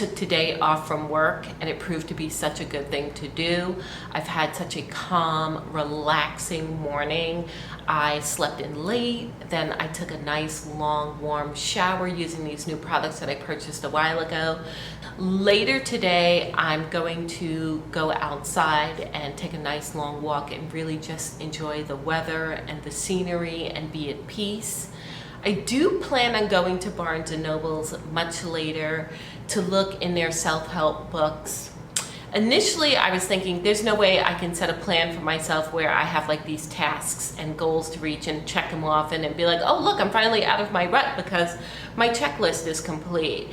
took today off from work and it proved to be such a good thing to do. I've had such a calm, relaxing morning. I slept in late, then I took a nice long warm shower using these new products that I purchased a while ago. Later today, I'm going to go outside and take a nice long walk and really just enjoy the weather and the scenery and be at peace. I do plan on going to Barnes & Noble's much later to look in their self-help books. Initially, I was thinking there's no way I can set a plan for myself where I have like these tasks and goals to reach and check them off and be like, oh look, I'm finally out of my rut because my checklist is complete.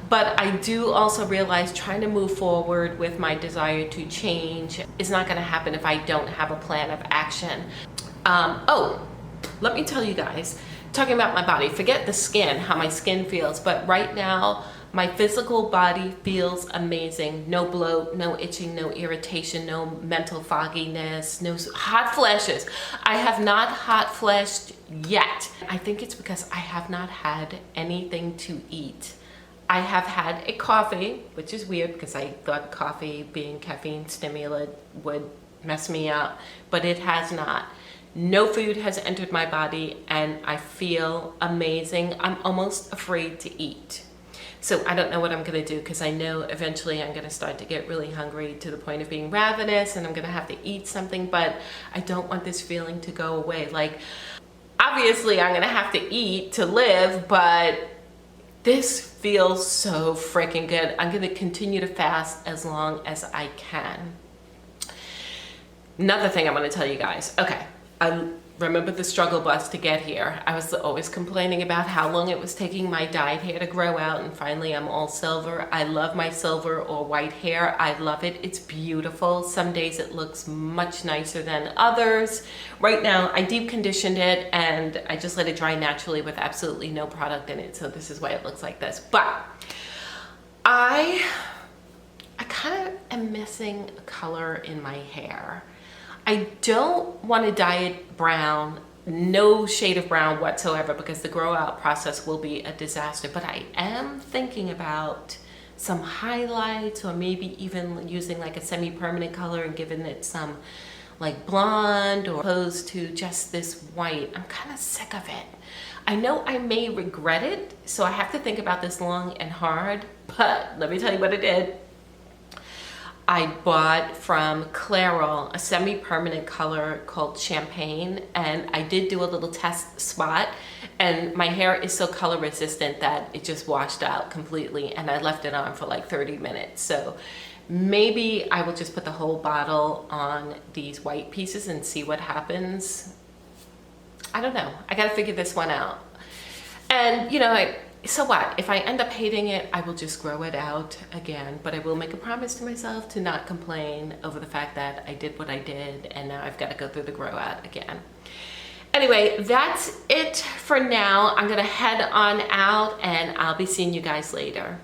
But I do also realize trying to move forward with my desire to change is not gonna happen if I don't have a plan of action. Let me tell you guys, talking about my body, forget the skin, how my skin feels, but right now, my physical body feels amazing. No bloat, no itching, no irritation, no mental fogginess, no hot flashes. I have not hot flashed yet. I think it's because I have not had anything to eat. I have had a coffee, which is weird because I thought coffee being caffeine stimulant would mess me up, but it has not. No food has entered my body and I feel amazing. I'm almost afraid to eat. So I don't know what I'm gonna do because I know eventually I'm gonna start to get really hungry to the point of being ravenous and I'm gonna have to eat something, but I don't want this feeling to go away. Like, obviously I'm gonna have to eat to live, but this feels so freaking good. I'm gonna continue to fast as long as I can. Another thing I'm gonna tell you guys, okay. I remember the struggle bus to get here. I was always complaining about how long it was taking my dyed hair to grow out, and finally I'm all silver. I love my silver or white hair. I love it. It's beautiful. Some days it looks much nicer than others. Right now I deep conditioned it and I just let it dry naturally with absolutely no product in it. So this is why it looks like this. But I kind of am missing a color in my hair. I don't want to dye it brown, no shade of brown whatsoever, because the grow out process will be a disaster. But I am thinking about some highlights or maybe even using like a semi-permanent color and giving it some like blonde or opposed to just this white. I'm kind of sick of it. I know I may regret it, so I have to think about this long and hard, but let me tell you what I did. I bought from Clairol a semi-permanent color called Champagne, and I did do a little test spot, and my hair is so color resistant that it just washed out completely, and I left it on for like 30 minutes. So maybe I will just put the whole bottle on these white pieces and see what happens. I don't know. I gotta figure this one out. And you know, so what? If I end up hating it, I will just grow it out again. But I will make a promise to myself to not complain over the fact that I did what I did and now I've got to go through the grow out again. Anyway, that's it for now. I'm gonna head on out and I'll be seeing you guys later.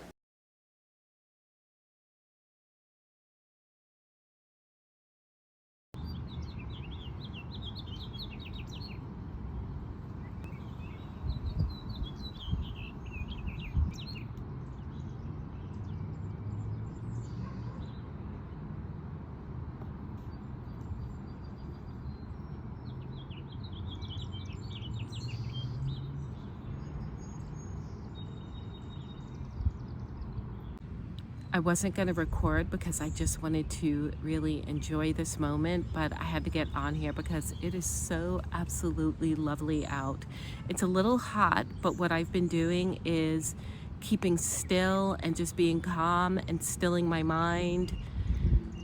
I wasn't going to record because I just wanted to really enjoy this moment, but I had to get on here because it is so absolutely lovely out. It's a little hot, but what I've been doing is keeping still and just being calm and stilling my mind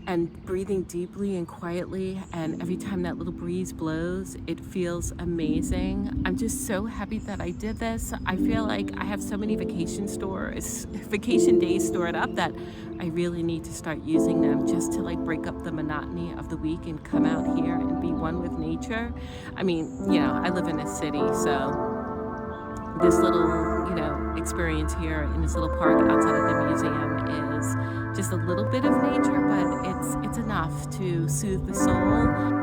and breathing deeply and quietly, and every time that little breeze blows, it feels amazing. I'm just so happy that I did this. I feel like I have so many vacation days stored up that I really need to start using them just to like break up the monotony of the week and come out here and be one with nature. I mean, you know, I live in a city, so this little, you know, experience here in this little park outside of the museum is just a little bit of nature, but it's enough to soothe the soul.